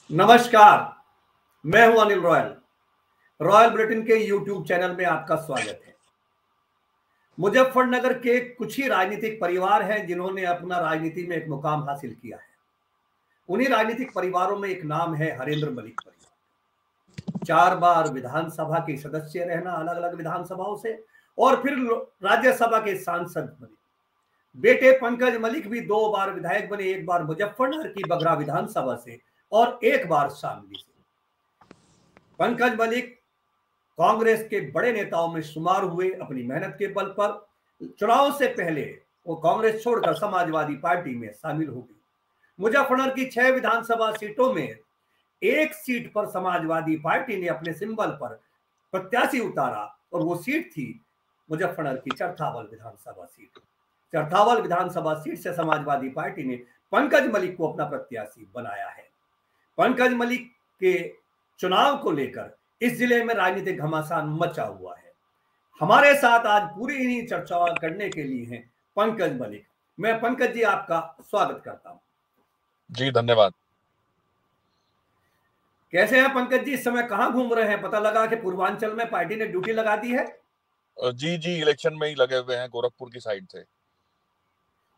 नमस्कार। मैं हूं अनिल रॉयल। रॉयल बुलेटिन के यूट्यूब चैनल में आपका स्वागत है। मुजफ्फरनगर के कुछ ही राजनीतिक परिवार हैं जिन्होंने अपना राजनीति में एक मुकाम हासिल किया है। उन्हीं राजनीतिक परिवारों में एक नाम है हरेंद्र मलिक परिवार। 4 बार विधानसभा के सदस्य रहना अलग अलग विधानसभाओं से, और फिर राज्यसभा के सांसद बने। बेटे पंकज मलिक भी 2 बार विधायक बने, एक बार मुजफ्फरनगर की बगरा विधानसभा से और एक बार शामली से। पंकज मलिक कांग्रेस के बड़े नेताओं में शुमार हुए। अपनी मेहनत के बल पर चुनाव से पहले वो कांग्रेस छोड़कर समाजवादी पार्टी में शामिल हो गई। मुजफ्फरनगर की 6 विधानसभा सीटों में एक सीट पर समाजवादी पार्टी ने अपने सिंबल पर प्रत्याशी उतारा, और वो सीट थी मुजफ्फरनगर की चरथावल विधानसभा सीट। चरथावल विधानसभा सीट से समाजवादी पार्टी ने पंकज मलिक को अपना प्रत्याशी बनाया है। पंकज मलिक के चुनाव को लेकर इस जिले में राजनीतिक घमासान मचा हुआ है। हमारे साथ आज पूरी इन्हीं चर्चा करने के लिए हैं पंकज मलिक। मैं पंकज जी आपका स्वागत करता हूं। जी धन्यवाद। कैसे हैं पंकज जी? इस समय कहां घूम रहे हैं? पता लगा कि पूर्वांचल में पार्टी ने ड्यूटी लगा दी है। जी इलेक्शन में ही लगे हुए हैं गोरखपुर की साइड से।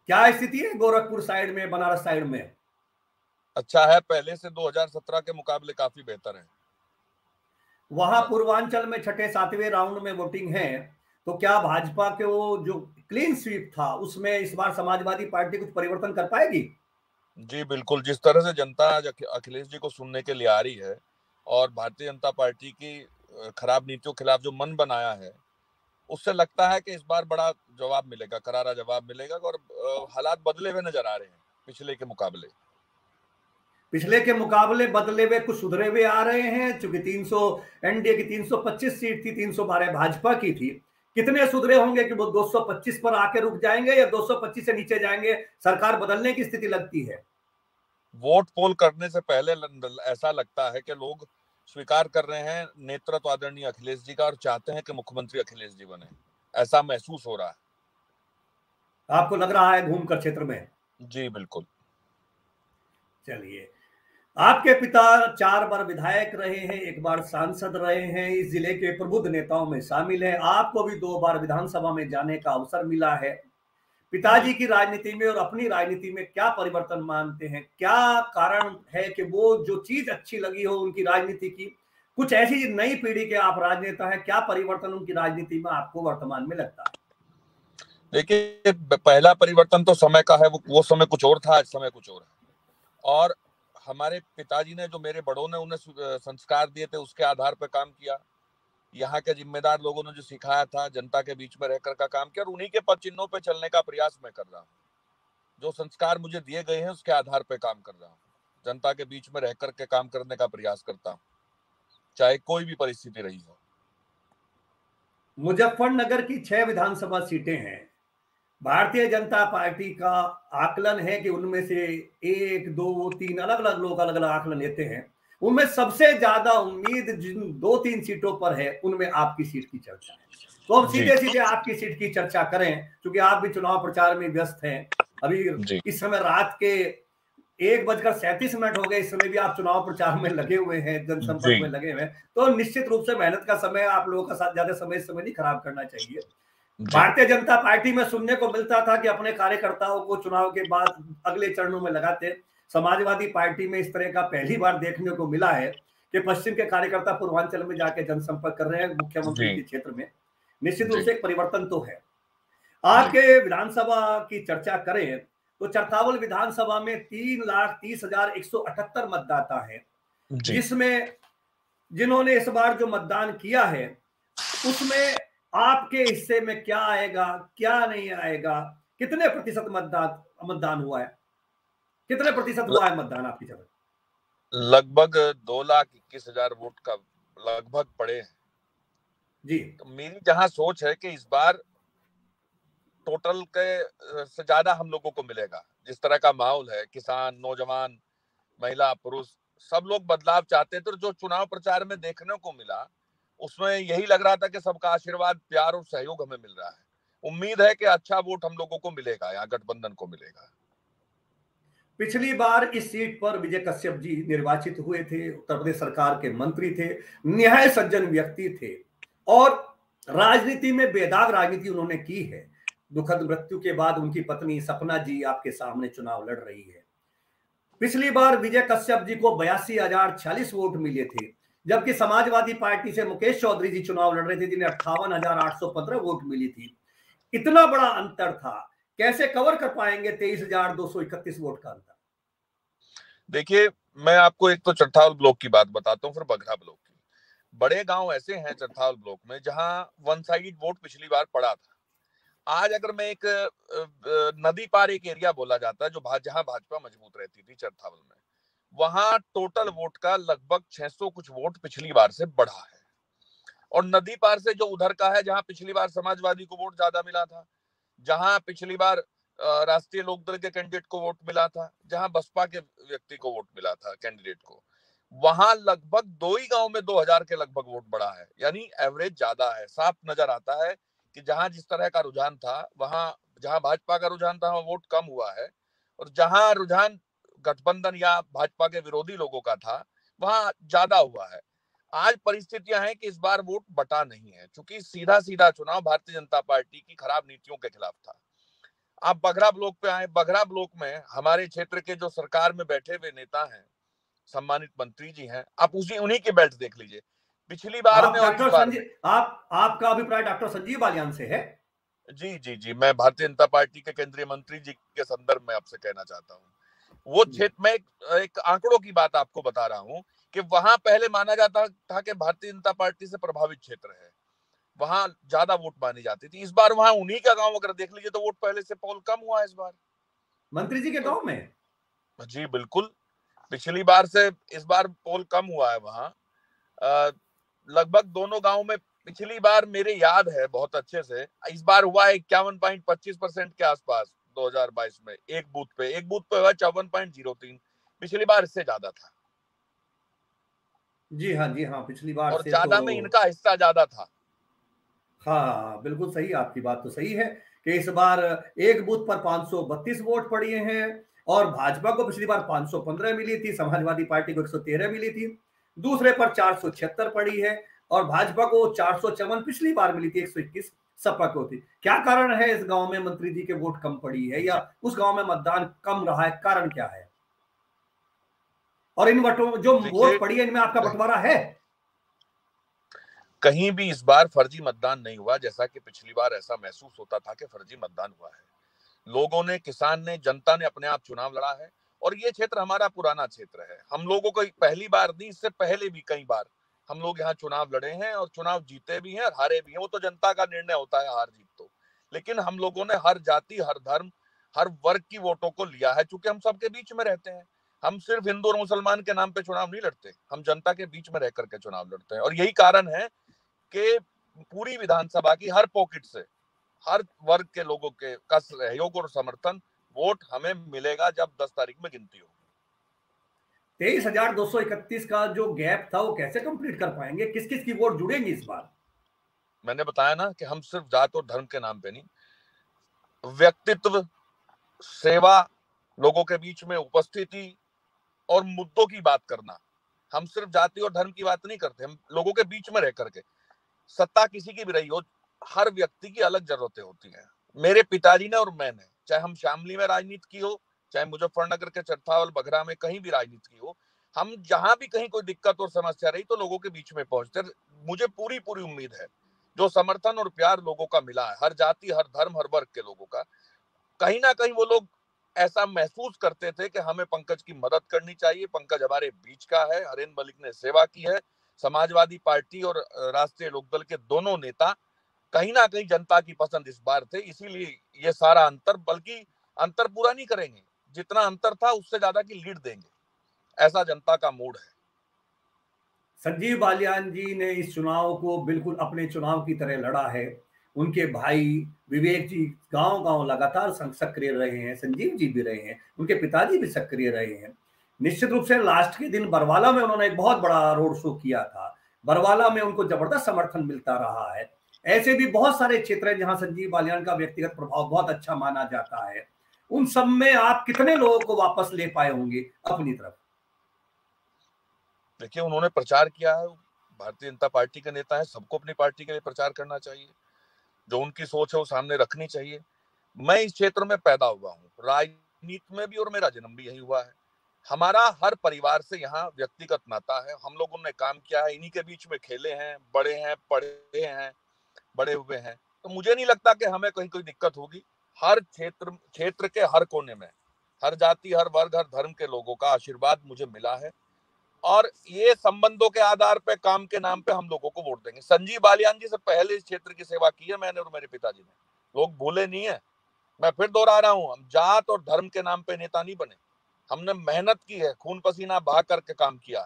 क्या स्थिति है गोरखपुर साइड में, बनारस साइड में? अच्छा है, पहले से 2017 के मुकाबले काफी बेहतर है। वहां पूर्वांचल में छठे सातवें राउंड में वोटिंग है, तो क्या भाजपा के वो जो क्लीन स्वीप था उसमें इस बार समाजवादी पार्टी कुछ परिवर्तन कर पाएगी? जी बिल्कुल, जिस तरह से जनता आज अखिलेश जी को सुनने के लिए आ रही है और भारतीय जनता पार्टी की खराब नीतियों के खिलाफ जो मन बनाया है, उससे लगता है कि इस बार बड़ा जवाब मिलेगा, करारा जवाब मिलेगा। और हालात बदले हुए नजर आ रहे हैं पिछले के मुकाबले। पिछले के मुकाबले बदले हुए, कुछ सुधरे हुए आ रहे हैं। चूंकि 300 एनडीए की 325 सीट थी, 312 भाजपा की थी। कितने सुधरे होंगे कि वो 225 पर आके रुक जाएंगे या 225 से नीचे जाएंगे? सरकार बदलने की स्थिति लगती है। वोट पोल करने से पहले ऐसा लगता है कि लोग स्वीकार कर रहे हैं नेतृत्व आदरणीय अखिलेश जी का और चाहते हैं कि मुख्यमंत्री अखिलेश जी बने। ऐसा महसूस हो रहा है। आपको लग रहा है घूमकर क्षेत्र में? जी बिल्कुल। चलिए, आपके पिता 4 बार विधायक रहे हैं, एक बार सांसद रहे हैं, इस जिले के प्रबुद्ध नेताओं में शामिल हैं। आपको भी 2 बार विधानसभा में जाने का अवसर मिला है। पिताजी की राजनीति में और अपनी राजनीति में क्या परिवर्तन मानते हैं? क्या कारण है कि वो जो चीज अच्छी लगी हो उनकी राजनीति की, कुछ ऐसी नई पीढ़ी के आप राजनेता हैं, क्या परिवर्तन उनकी राजनीति में आपको वर्तमान में लगता है? देखिए, पहला परिवर्तन तो समय का है। वो समय कुछ और था, आज समय कुछ और है। और हमारे पिताजी ने, जो मेरे बड़ों ने उन्हें संस्कार दिए थे, उसके आधार पर काम किया। यहाँ के जिम्मेदार लोगों ने जो सिखाया था, जनता के बीच में रहकर का काम किया, और उन्हीं के पद चिन्हों पे चलने का प्रयास मैं कर रहा हूँ। जो संस्कार मुझे दिए गए हैं उसके आधार पर काम कर रहा हूँ। जनता के बीच में रहकर के काम करने का प्रयास करता हूँ, चाहे कोई भी परिस्थिति रही हो। मुजफ्फरनगर की 6 विधानसभा सीटें हैं। भारतीय जनता पार्टी का आकलन है कि उनमें से 1, 2, 3 अलग अलग लोग अलग अलग आकलन लेते हैं। उनमें सबसे ज्यादा उम्मीद जिन 2, 3 सीटों पर है, उनमें आपकी सीट की चर्चा है। तो हम जी सीधे सीधे आपकी सीट की चर्चा करें, क्योंकि आप भी चुनाव प्रचार में व्यस्त हैं। अभी जी इस समय रात के 1:37 हो गए, इस समय भी आप चुनाव प्रचार में लगे हुए हैं, जनसंपर्क जी में लगे हुए हैं। तो निश्चित रूप से मेहनत का समय, आप लोगों का साथ ज्यादा समय इस समय नहीं खराब करना चाहिए। जी भारतीय जनता पार्टी में सुनने को मिलता था कि अपने कार्यकर्ताओं को चुनाव के बाद अगले चरणों में लगाते। समाजवादी पार्टी में इस तरह का पहली बार देखने को मिला है कि पश्चिम के कार्यकर्ता पूर्वांचल में जाके जनसंपर्क कर रहे हैं मुख्यमंत्री जी के क्षेत्र में। निश्चित रूप जी से एक परिवर्तन तो है। जी आपके विधानसभा की चर्चा करें तो चरथावल विधानसभा में 3,30,178 मतदाता है, जी जिसमें जिन्होंने इस बार जो मतदान किया है उसमें आपके हिस्से में क्या आएगा, क्या नहीं आएगा? कितने प्रतिशत मतदान मतदान हुआ है? कितने प्रतिशत ल- हुआ है मतदान आपकी जगह? लगभग 2,21,000 वोट का लगभग पड़े हैं। जी। तो मेरी जहां सोच है कि इस बार टोटल के से ज्यादा हम लोगों को मिलेगा। जिस तरह का माहौल है, किसान, नौजवान, महिला, पुरुष, सब लोग बदलाव चाहते थे। तो जो चुनाव प्रचार में देखने को मिला, उसमें यही लग रहा था कि सबका आशीर्वाद, प्यार और सहयोग हमें मिल रहा है। उम्मीद है कि अच्छा वोट हम लोगों को मिलेगा, यहाँ गठबंधन को मिलेगा। पिछली बार इस सीट पर विजय कश्यप जी निर्वाचित हुए थे, उत्तर प्रदेश सरकार के मंत्री थे, निहायत सज्जन व्यक्ति थे और राजनीति में बेदाग राजनीति उन्होंने की है। दुखद मृत्यु के बाद उनकी पत्नी सपना जी आपके सामने चुनाव लड़ रही है। पिछली बार विजय कश्यप जी को 82,046 वोट मिले थे, जबकि समाजवादी पार्टी से मुकेश चौधरी जी चुनाव लड़ रहे थे जिन्हें 58,815 वोट मिली थी। इतना बड़ा अंतर था, कैसे कवर कर पाएंगे 23,231 वोट का अंतर? देखिए, मैं आपको एक तो चरथावल ब्लॉक की बात बताता हूँ, फिर बघरा ब्लॉक की। बड़े गांव ऐसे हैं चरथावल ब्लॉक में जहां वन साइड वोट पिछली बार पड़ा था। आज अगर मैं एक नदी पार एक एरिया बोला जाता है जो जहां भाजपा मजबूत रहती थी चरथावल में, वहां टोटल वोट का लगभग 600 कुछ वोट पिछली बार से बढ़ा है। और नदी पार से जो उधर का है, जहां पिछली बार समाजवादी को वोट ज्यादा मिला था, जहां पिछली बार राष्ट्रीय लोकदल के कैंडिडेट को वोट मिला था, जहां बसपा के व्यक्ति को वोट मिला था कैंडिडेट को, वहां लगभग 2 ही गांव में 2000 के लगभग वोट बढ़ा है। यानी एवरेज ज्यादा है। साफ नजर आता है कि जहां जिस तरह का रुझान था, वहां जहां भाजपा का रुझान था वहां वोट कम हुआ है, और जहां रुझान गठबंधन या भाजपा के विरोधी लोगों का था वहां ज्यादा हुआ है। आज परिस्थितियां हैं कि इस बार वोट बटा नहीं है, क्योंकि सीधा सीधा चुनाव भारतीय जनता पार्टी की खराब नीतियों के खिलाफ था। आप बघरा ब्लॉक पे आए। बघरा ब्लॉक में हमारे क्षेत्र के जो सरकार में बैठे हुए नेता हैं, सम्मानित मंत्री जी हैं, आप उन्हीं के बेल्ट देख लीजिए। पिछली बार में और इस बार में आपका अभिप्राय डॉक्टर संजीव बालियान से है? जी जी जी, मैं भारतीय जनता पार्टी के केंद्रीय मंत्री जी के संदर्भ में आपसे कहना चाहता हूँ। वो क्षेत्र में एक आंकड़ों की बात आपको बता रहा हूँ कि वहां पहले माना जाता था कि भारतीय जनता पार्टी से प्रभावित क्षेत्र है, वहां ज्यादा वोट मानी जाती थी। इस बार वहां उन्हीं का गांव अगर देख लीजिए तो वोट पहले से पोल कम हुआ है इस बार मंत्री जी के गांव में। जी बिल्कुल, पिछली बार से इस बार पोल कम हुआ है वहां। लगभग दोनों गांव में पिछली बार मेरे याद है बहुत अच्छे से, इस बार हुआ है 51.25% के आसपास 2022 में। एक बूथ पे हुआ 54.03। पिछली बार इससे ज्यादा था। जी हाँ, पिछली बार और से ज्यादा तो में इनका हिस्सा ज्यादा था। हाँ, बिल्कुल सही, आपकी बात तो सही है कि इस बार एक बूथ पर 532 वोट पड़े हैं और भाजपा को पिछली बार 515 मिली थी, समाजवादी पार्टी को 113 मिली थी, दूसरे पर 476 पड़ी है और भाजपा को 454 पिछली बार मिली थी, 121 सपा को थी। क्या कारण है इस गांव में मंत्री जी के वोट कम पड़ी है या उस गांव में मतदान कम रहा है, कारण क्या है? और इन वोटों जो वोट पड़ी है इनमें आपका बंटवारा है? कहीं भी इस बार फर्जी मतदान नहीं हुआ, जैसा कि पिछली बार ऐसा महसूस होता था कि फर्जी मतदान हुआ है। लोगों ने, किसान ने, जनता ने अपने आप चुनाव लड़ा है। और ये क्षेत्र हमारा पुराना क्षेत्र है। हम लोगों को पहली बार नहीं, इससे पहले भी कई बार हम लोग यहाँ चुनाव लड़े हैं और चुनाव जीते भी हैं और हारे भी हैं। वो तो जनता का निर्णय होता है हार जीत तो। लेकिन हम लोगों ने हर जाति, हर धर्म, हर वर्ग की वोटों को लिया है, क्योंकि हम सबके बीच में रहते हैं। हम सिर्फ हिंदू और मुसलमान के नाम पे चुनाव नहीं लड़ते, हम जनता के बीच में रह करके चुनाव लड़ते हैं। और यही कारण है कि पूरी विधानसभा की हर पॉकेट से, हर वर्ग के लोगों के का सहयोग और समर्थन, वोट हमें मिलेगा जब 10 तारीख में गिनती होगी। 23,231 का जो गैप था वो कैसे कंप्लीट कर पाएंगे? किस किस की वोट जुड़ेंगी इस बार? मैंने बताया ना कि हम सिर्फ जात और धर्म के नाम पे नहीं, व्यक्तित्व, सेवा, लोगों के बीच में उपस्थिति और मुद्दों की बात करना। हम सिर्फ जाति और धर्म की बात नहीं करते, हम लोगों के बीच में रह करके। सत्ता किसी की भी रही हो, हर व्यक्ति की अलग जरूरतें होती हैं। मेरे पिताजी ने और मैंने, चाहे हम शामली में राजनीति की हो, चाहे मुजफ्फरनगर के चरथावल, बघरा में कहीं भी राजनीति की हो, हम जहां भी कहीं कोई दिक्कत और समस्या रही तो लोगों के बीच में पहुंचते। मुझे पूरी पूरी उम्मीद है जो समर्थन और प्यार लोगों का मिला है, हर जाति, हर धर्म, हर वर्ग के लोगों का, कहीं ना कहीं वो लोग ऐसा महसूस करते थे कि हमें पंकज की मदद करनी चाहिए। पंकज हमारे बीच का है, हरेंद्र मलिक ने सेवा की है। समाजवादी पार्टी और राष्ट्रीय लोकदल के दोनों नेता कहीं ना कहीं जनता की पसंद इस बार थे। इसीलिए ये सारा अंतर, बल्कि अंतर पूरा नहीं करेंगे, जितना अंतर था उससे ज्यादा की लीड देंगे, ऐसा जनता का मूड है। संजीव बालियान जी ने इस चुनाव को बिल्कुल अपने चुनाव की तरह लड़ा है। उनके भाई विवेक जी गांव गांव लगातार सक्रिय रहे हैं, संजीव जी भी रहे हैं, उनके पिताजी भी सक्रिय रहे हैं। निश्चित रूप से लास्ट के दिन बरवाला में उन्होंने एक बहुत बड़ा रोड शो किया था, बरवाला में उनको जबरदस्त समर्थन मिलता रहा है। ऐसे भी बहुत सारे क्षेत्र हैं जहां संजीव बालियान का व्यक्तिगत प्रभाव बहुत अच्छा माना जाता है उन सब में आप कितने लोगों को वापस ले पाए होंगे अपनी तरफ? देखिए, उन्होंने प्रचार किया है, भारतीय जनता पार्टी के नेता है, सबको अपनी पार्टी के लिए प्रचार करना चाहिए, जो उनकी सोच है वो सामने रखनी चाहिए। मैं इस क्षेत्र में पैदा हुआ हूँ, राजनीति में भी, और मेरा जन्म भी यही हुआ है। हमारा हर परिवार से यहाँ व्यक्तिगत नाता है, हम लोगों ने काम किया है, इन्हीं के बीच में खेले हैं, बड़े हैं, पढ़े हैं, बड़े हुए हैं, तो मुझे नहीं लगता कि हमें कहीं कोई दिक्कत होगी। हर क्षेत्र के हर कोने में, हर जाति, हर वर्ग, हर धर्म के लोगों का आशीर्वाद मुझे मिला है, और ये संबंधों के आधार पे, काम के नाम पे हम लोगों को वोट देंगे। संजीव बालियान जी से पहले इस क्षेत्र की सेवा की है मैंने और मेरे पिताजी ने, लोग भूले नहीं है। मैं फिर दोहरा रहा हूं, हम जात और धर्म के नाम पे नेता नहीं बने, हमने मेहनत की है, खून पसीना बहा करके काम किया।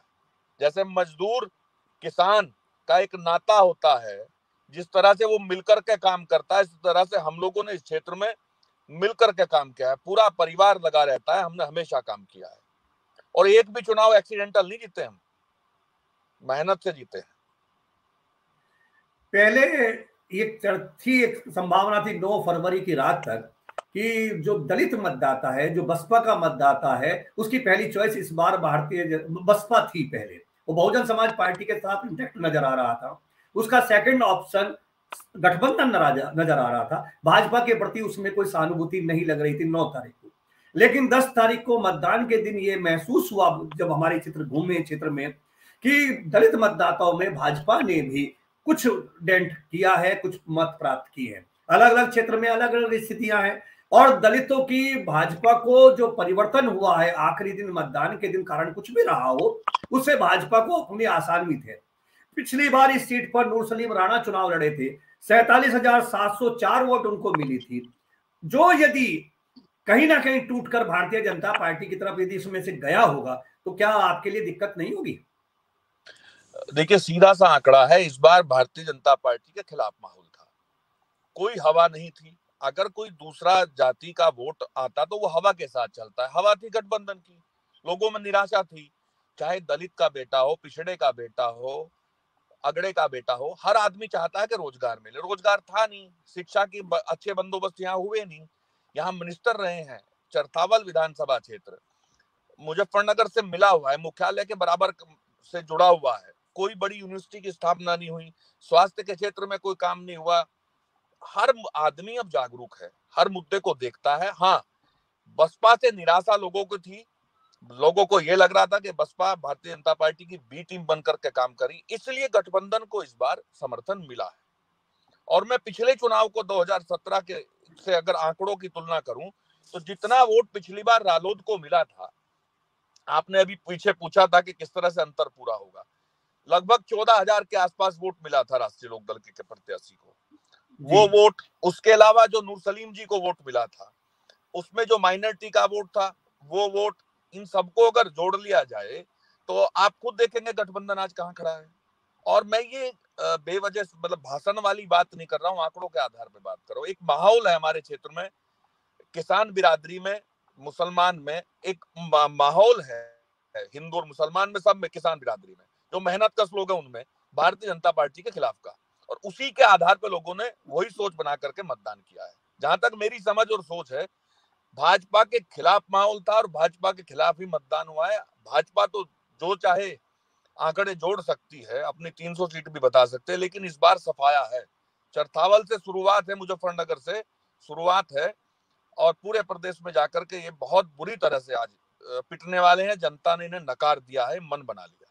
जैसे मजदूर किसान का एक नाता होता है, जिस तरह से वो मिलकर के काम करता है, इस तरह से हम लोगों ने इस क्षेत्र में मिलकर के काम किया है, पूरा परिवार लगा रहता है, हमने हमेशा काम किया है, और एक भी चुनाव एक्सीडेंटल नहीं जीते, हम मेहनत से जीते हैं। पहले एक संभावना थी 9 फरवरी की रात तक कि जो दलित मतदाता है, जो बसपा का मतदाता है, उसकी पहली चॉइस इस बार बसपा थी। पहले वो बहुजन समाज पार्टी के साथ इंटैक्ट नजर आ रहा था, उसका सेकंड ऑप्शन गठबंधन नजर आ रहा था। भाजपा के प्रति उसमें कोई सहानुभूति नहीं लग रही थी 9 तारीख को। लेकिन 10 तारीख को मतदान के दिन ये महसूस हुआ, जब हमारे क्षेत्र में, कि दलित मतदाताओं में भाजपा ने भी कुछ डेंट किया है, कुछ मत प्राप्त किए हैं। अलग अलग क्षेत्र में अलग अलग स्थितियां हैं, और दलितों की भाजपा को जो परिवर्तन हुआ है आखिरी दिन, मतदान के दिन, कारण कुछ भी रहा हो, उससे भाजपा को अपनी आसान्वित है। पिछली बार इस सीट पर नूर सलीम राणा चुनाव लड़े थे, 47,704 वोट उनको मिली थी, जो यदि कहीं ना कहीं टूटकर भारतीय जनता पार्टी की तरफ यदि इसमें से गया होगा, तो क्या आपके लिए दिक्कत नहीं होगी? देखिए, सीधा सा आंकड़ा है, इस बार भारतीय जनता पार्टी के खिलाफ माहौल था, कोई हवा नहीं थी। अगर कोई दूसरा जाति का वोट आता तो वो हवा के साथ चलता है, हवा थी गठबंधन की, लोगों में निराशा थी, चाहे दलित का बेटा हो, पिछड़े का बेटा हो, अगड़े का बेटा हो, हर आदमी चाहता है कि रोजगार मिले, रोजगार था नहीं, शिक्षा की अच्छे बंदोबस्त यहाँ हुए नहीं। यहाँ मिनिस्टर रहे हैं, चरथावल विधानसभा क्षेत्र मुजफ्फरनगर से मिला हुआ है, मुख्यालय के बराबर से जुड़ा हुआ है, कोई बड़ी यूनिवर्सिटी की स्थापना नहीं हुई, स्वास्थ्य के क्षेत्र में कोई काम नहीं हुआ। हर आदमी अब जागरूक है, हर मुद्दे को देखता है। हाँ, बसपा से निराशा लोगों को थी, लोगों को यह लग रहा था कि बसपा भारतीय जनता पार्टी की बी टीम बनकर के काम करी, इसलिए गठबंधन को इस बार समर्थन मिला है। और मैं पिछले चुनाव को 2017 के से अगर आंकड़ों की तुलना करूं, तो जितना वोट पिछली बार रालोद को मिला था, आपने अभी पीछे पूछा था कि किस तरह से अंतर पूरा होगा, लगभग 14,000 के आसपास वोट मिला था राष्ट्रीय लोकदल के प्रत्याशी को। वो वोट, उसके अलावा जो नूर सलीम जी को वोट मिला था, उसमें जो माइनॉरिटी का वोट था, वो वोट, इन सबको अगर जोड़ लिया जाए तो आप खुद देखेंगे गठबंधन आज कहां खड़ा है। और मैं ये बेवजह मतलब भाषण वाली बात नहीं कर रहा हूं, आंकड़ों के आधार पर बात कर रहा हूं। एक माहौल है हमारे क्षेत्र में, किसान बिरादरी में, मुसलमान में एक माहौल है, हिंदू और मुसलमान में, सब में, किसान बिरादरी में जो मेहनत कश लोग हैं उनमें भारतीय जनता पार्टी के खिलाफ का, और उसी के आधार पर लोगों ने वही सोच बना करके मतदान किया है। जहां तक मेरी समझ और सोच है, भाजपा के खिलाफ माहौल था और भाजपा के खिलाफ ही मतदान हुआ है। भाजपा तो जो चाहे आंकड़े जोड़ सकती है, अपनी 300 सीट भी बता सकते हैं, लेकिन इस बार सफाया है। चरथावल से शुरुआत है, मुजफ्फरनगर से शुरुआत है, और पूरे प्रदेश में जाकर के ये बहुत बुरी तरह से आज पिटने वाले हैं। जनता ने इन्हें नकार दिया है, मन बना लिया।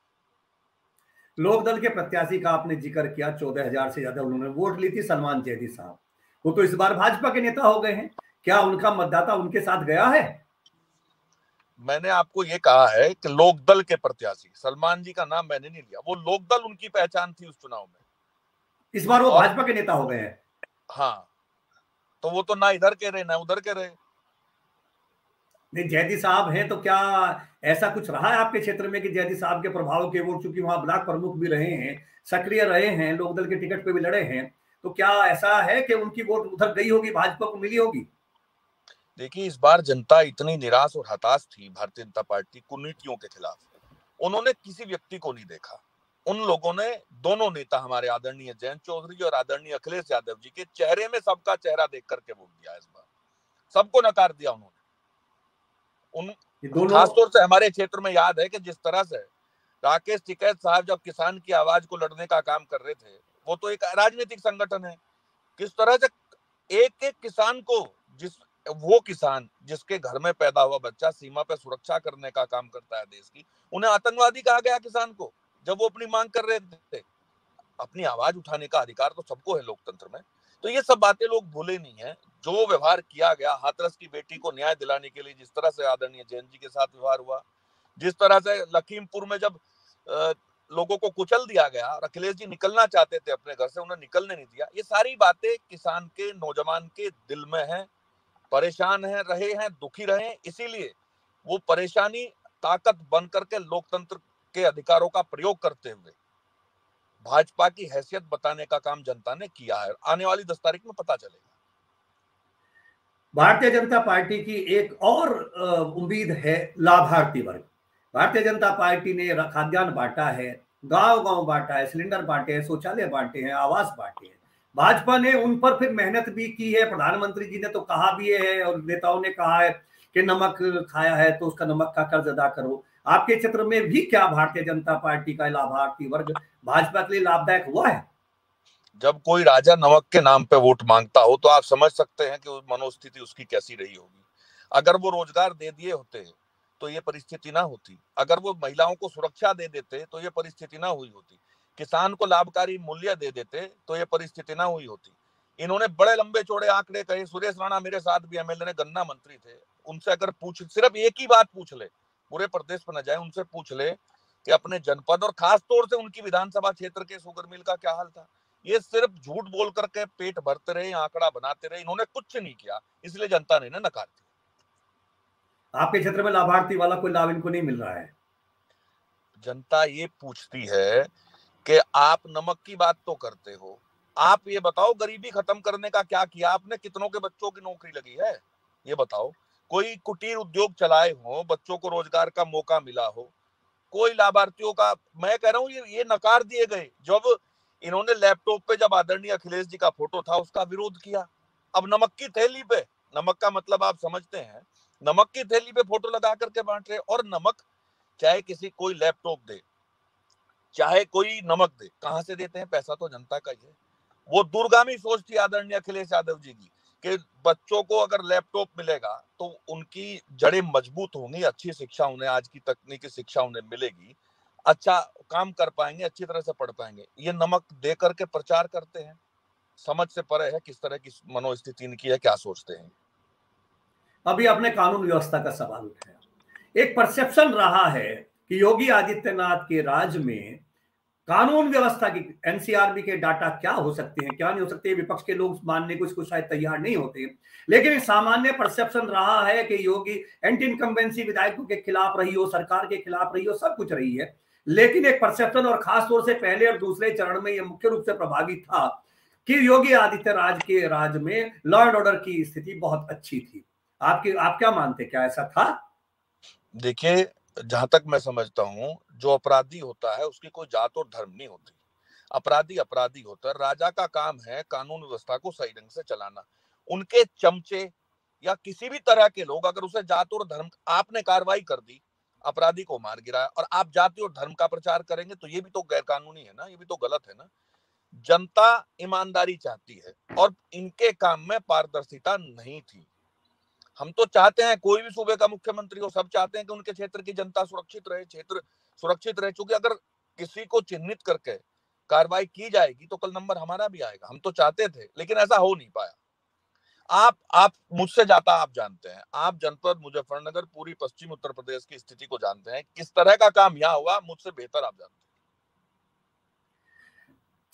लोकदल के प्रत्याशी का आपने जिक्र किया, 14,000 से ज्यादा उन्होंने वोट ली थी, सलमान जैदी साहब, वो तो इस बार भाजपा के नेता हो गए हैं, क्या उनका मतदाता उनके साथ गया है? मैंने आपको ये कहा है कि लोकदल के प्रत्याशी, सलमान जी का नाम मैंने नहीं लिया, वो लोकदल उनकी पहचान थी उस चुनाव में, इस बार वो भाजपा के नेता हो गए हैं। हाँ, तो वो तो ना इधर के रहे ना उधर के रहे। नहीं, जैदी साहब हैं तो क्या ऐसा कुछ रहा है आपके क्षेत्र में कि जैदी साहब के प्रभाव के वोट, चूंकि वहां ब्लॉक प्रमुख भी रहे हैं, सक्रिय रहे हैं, लोकदल के टिकट पे भी लड़े हैं, तो क्या ऐसा है कि उनकी वोट उधर गई होगी, भाजपा को मिली होगी? देखिए, इस बार जनता इतनी निराश और हताश थी भारतीय जनता पार्टी कुनीतियों के खिलाफ, उन्होंने किसी व्यक्ति को नहीं देखा। उन लोगों ने दोनों नेता, हमारे आदरणीय जयंत चौधरी और आदरणीय अखिलेश यादव जी के चेहरे में सबका चेहरा देख करके वोट दिया। इस बार सबको नकार दिया उन्होंने, उन दोनों खासतौर से हमारे क्षेत्र में याद है कि जिस तरह से राकेश टिकैत साहब जब किसान की आवाज को लड़ने का काम कर रहे थे, वो तो एक राजनीतिक संगठन है, किस तरह से एक एक किसान को, वो किसान जिसके घर में पैदा हुआ बच्चा सीमा पे सुरक्षा करने का काम करता है देश की, उन्हें आतंकवादी कहा गया किसान को, जब वो अपनी मांग कर रहे थे। अपनी आवाज उठाने का अधिकार तो सबको है लोकतंत्र में। तो ये सब बातें लोग भूले नहीं है। जो व्यवहार किया गया हाथरस की बेटी को न्याय दिलाने के लिए, जिस तरह से आदरणीय जैन जी के साथ व्यवहार हुआ, जिस तरह से लखीमपुर में जब लोगों को कुचल दिया गया और अखिलेश जी निकलना चाहते थे अपने घर से, उन्हें निकलने नहीं दिया, ये सारी बातें किसान के, नौजवान के दिल में है, परेशान है, रहे हैं, दुखी रहे हैं, इसीलिए वो परेशानी ताकत बन करके लोकतंत्र के अधिकारों का प्रयोग करते हुए भाजपा की हैसियत बताने का काम जनता ने किया है। आने वाली 10 तारीख में पता चलेगा। भारतीय जनता पार्टी की एक और उम्मीद है लाभार्थी वर्ग। भारतीय जनता पार्टी ने खाद्यान्न बांटा है, गांव गांव बांटा है, सिलेंडर बांटे हैं, शौचालय बांटे हैं, आवास बांटे हैं। भाजपा ने उन पर फिर मेहनत भी की है। प्रधानमंत्री जी ने तो कहा भी है और नेताओं ने कहा है कि नमक खाया है तो उसका नमक का कर्ज अदा करो। आपके क्षेत्र में भी क्या भारतीय जनता पार्टी का लाभार्थी वर्ग भाजपा के लिए लाभदायक हुआ है? जब कोई राजा नमक के नाम पे वोट मांगता हो तो आप समझ सकते हैं कि मनोस्थिति उसकी कैसी रही होगी। अगर वो रोजगार दे दिए होते तो ये परिस्थिति ना होती, अगर वो महिलाओं को सुरक्षा दे देते तो ये परिस्थिति ना हुई होती, किसान को लाभकारी मूल्य दे देते तो ये परिस्थिति ना हुई होती। इन्होंने बड़े लंबे चौड़े आंकड़े कहे। सुरेश राणा मेरे साथ भी एमएलए ने, गन्ना मंत्री थे, उनसे अगर सिर्फ एक ही बात पूछ ले, पूरे प्रदेश पर न जाए, उनसे पूछ ले कि अपने जनपद और खास तौर से उनकी विधानसभा क्षेत्र के शुगर मिल का क्या हाल था। ये सिर्फ झूठ बोल करके पेट भरते रहे, आंकड़ा बनाते रहे, इन्होंने कुछ नहीं किया, इसलिए जनता ने नकार दिया। आपके क्षेत्र में लाभार्थी वाला कोई लाभ इनको नहीं मिल रहा है? जनता ये पूछती है कि आप नमक की बात तो करते हो, आप ये बताओ गरीबी खत्म करने का क्या किया आपने? कितनों के बच्चों की नौकरी लगी है ये बताओ? कोई कुटीर उद्योग चलाए हो, बच्चों को रोजगार का मौका मिला हो? कोई लाभार्थियों का, मैं कह रहा हूं ये नकार दिए गए। जब इन्होंने लैपटॉप पे जब आदरणीय अखिलेश जी का फोटो था उसका विरोध किया। अब नमक की थैली पे, नमक का मतलब आप समझते हैं, नमक की थैली पे फोटो लगा करके बांट रहे। और नमक चाहे किसी कोई लैपटॉप दे, चाहे कोई नमक दे, कहां से देते हैं? पैसा तो जनता का ही है। वो दूरगामी सोच थी आदरणीय अखिलेश यादव जी की कि बच्चों को अगर लैपटॉप मिलेगा तो उनकी जड़ें मजबूत होंगी, अच्छी शिक्षा उन्हें, आज की तकनीकी शिक्षा उन्हें मिलेगी, अच्छा काम कर पाएंगे, अच्छी तरह से पढ़ पाएंगे। ये नमक दे करके प्रचार करते हैं, समझ से परे है किस तरह की मनोस्थिति इनकी है, क्या सोचते हैं। अभी आपने कानून व्यवस्था का सवाल उठाया। एक परसेप्शन रहा है कि योगी आदित्यनाथ के राज में कानून व्यवस्था की, एनसीआरबी के डाटा क्या हो सकते हैं क्या नहीं हो सकते, विपक्ष के लोग मानने को इसको शायद तैयार नहीं होते, लेकिन सामान्य परसेप्शन रहा है कि योगी एंटी इनकम्बेंसी विधायकों के खिलाफ रही हो, सरकार के खिलाफ रही हो, सब कुछ रही है। लेकिन एक परसेप्शन, और खासतौर से पहले और दूसरे चरण में यह मुख्य रूप से प्रभावी था कि योगी आदित्यनाथ के राज में लॉ एंड ऑर्डर की स्थिति बहुत अच्छी थी। आप क्या मानते, क्या ऐसा था? देखिए, जहां तक मैं समझता हूं, जो अपराधी होता है उसकी कोई जात और धर्म नहीं होती। अपराधी अपराधी होता है। राजा का काम है कानून व्यवस्था को सही ढंग से चलाना। उनके चमचे या किसी भी तरह के लोग अगर उसे जात और धर्म, आपने कार्रवाई कर दी, अपराधी को मार गिराया, और आप जाति और धर्म का प्रचार करेंगे तो ये भी तो गैर कानूनी है ना, ये भी तो गलत है ना। जनता ईमानदारी चाहती है और इनके काम में पारदर्शिता नहीं थी। हम तो चाहते हैं कोई भी सूबे का मुख्यमंत्री हो, सब चाहते हैं कि उनके क्षेत्र की जनता सुरक्षित रहे, क्षेत्र सुरक्षित रहे। चूंकि अगर किसी को चिन्हित करके कार्रवाई की जाएगी तो कल नंबर हमारा भी आएगा। हम तो चाहते थे लेकिन ऐसा हो नहीं पाया। आप मुझसे ज्यादा आप जानते हैं, आप जनपद मुजफ्फरनगर, पूरी पश्चिम उत्तर प्रदेश की स्थिति को जानते हैं, किस तरह का काम यहाँ हुआ मुझसे बेहतर आप जानते हैं।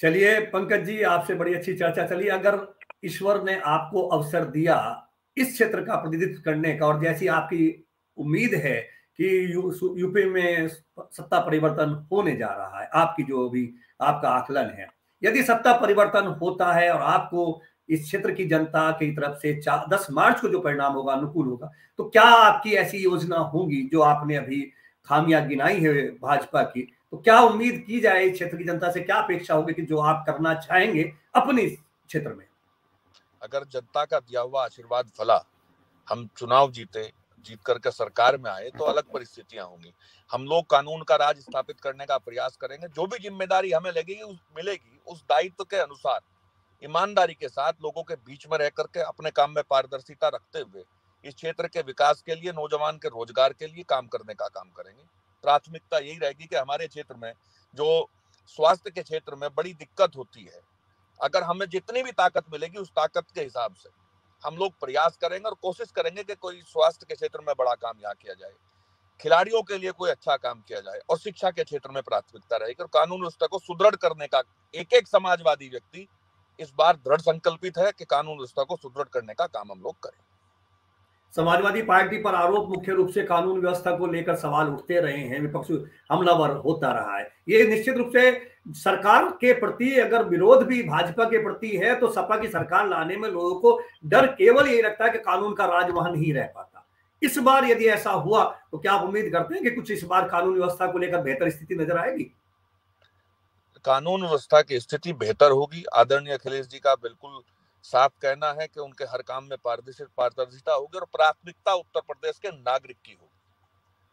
चलिए पंकज जी, आपसे बड़ी अच्छी चर्चा चली। अगर ईश्वर ने आपको अवसर दिया इस क्षेत्र का प्रतिनिधित्व करने का, और जैसी आपकी उम्मीद है कि यूपी में सत्ता परिवर्तन होने जा रहा है, आपकी जो भी आपका आकलन है, यदि सत्ता परिवर्तन होता है और आपको इस क्षेत्र की जनता की तरफ से 10 मार्च को जो परिणाम होगा अनुकूल होगा, तो क्या आपकी ऐसी योजना होगी जो आपने अभी खामियां गिनाई है भाजपा की, तो क्या उम्मीद की जाए इस क्षेत्र की जनता से, क्या अपेक्षा होगी कि जो आप करना चाहेंगे अपने क्षेत्र में? अगर जनता का दिया हुआ आशीर्वाद फला, हम चुनाव जीते, जीत करके सरकार में आए तो अलग परिस्थितियां होंगी। हम लोग कानून का राज स्थापित करने का प्रयास करेंगे। जो भी जिम्मेदारी हमें मिलेगी उस दायित्व के अनुसार ईमानदारी के साथ लोगों के बीच में रह करके अपने काम में पारदर्शिता रखते हुए इस क्षेत्र के विकास के लिए, नौजवान के रोजगार के लिए काम करने का काम करेंगे। प्राथमिकता यही रहेगी कि हमारे क्षेत्र में जो स्वास्थ्य के क्षेत्र में बड़ी दिक्कत होती है, अगर हमें जितनी भी ताकत मिलेगी उस ताकत के हिसाब से हम लोग प्रयास करेंगे और कोशिश करेंगे कि कोई स्वास्थ्य के क्षेत्र में बड़ा काम यहाँ किया जाए, खिलाड़ियों के लिए कोई अच्छा काम किया जाए, और शिक्षा के क्षेत्र में प्राथमिकता रहेगी। और कानून व्यवस्था को सुदृढ़ करने का एक समाजवादी व्यक्ति इस बार दृढ़ संकल्पित है कि कानून व्यवस्था को सुदृढ़ करने का काम हम लोग करें। समाजवादी पार्टी पर आरोप मुख्य रूप से कानून व्यवस्था को लेकर सवाल उठते रहे हैं, विपक्ष हमलावर होता रहा है। ये निश्चित रूप से सरकार के प्रति अगर विरोध भी भाजपा के प्रति है तो सपा की सरकार लाने में लोगों को डर केवल यही लगता है कि कानून का राज वहां नहीं रह पाता। इस बार यदि ऐसा हुआ तो क्या आप उम्मीद करते हैं कि कुछ इस बार कानून व्यवस्था को लेकर बेहतर स्थिति नजर आएगी? कानून व्यवस्था की स्थिति बेहतर होगी। आदरणीय अखिलेश जी का बिल्कुल साफ कहना है कि उनके हर काम में पारदर्शिता होगी और प्राथमिकता उत्तर प्रदेश के नागरिक की होगी,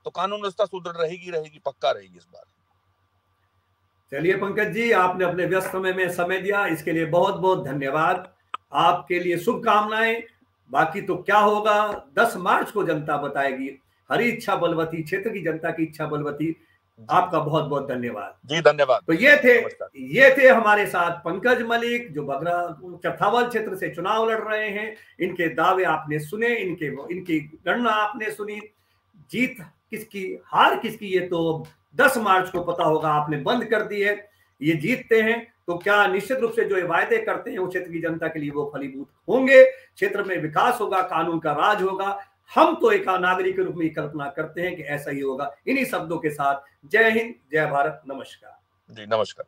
तो कानून व्यवस्था सुदृढ़ रहेगी, पक्का रहेगी इस बार। चलिए पंकज जी, आपने अपने व्यस्त समय में समय दिया, इसके लिए बहुत बहुत धन्यवाद। आपके लिए शुभकामनाएं। बाकी तो क्या होगा 10 मार्च को जनता बताएगी। हरी इच्छा बलवती, क्षेत्र की जनता की इच्छा बलवती। आपका बहुत बहुत धन्यवाद जी। धन्यवाद। तो ये थे हमारे साथ पंकज मलिक, जो बगरा चरथावल क्षेत्र से चुनाव लड़ रहे हैं। इनके दावे आपने सुने, इनकी गणना आपने सुनी। जीत किसकी, हार किसकी, ये तो 10 मार्च को पता होगा। आपने बंद कर दी है। ये जीतते हैं तो क्या निश्चित रूप से जो ये वायदे करते हैं वो क्षेत्र की जनता के लिए वो फलीभूत होंगे। क्षेत्र में विकास होगा, कानून का राज होगा। हम तो एक नागरिक के रूप में कल्पना करते हैं कि ऐसा ही होगा। इन्हीं शब्दों के साथ जय हिंद, जय भारत, नमस्कार। जी नमस्कार।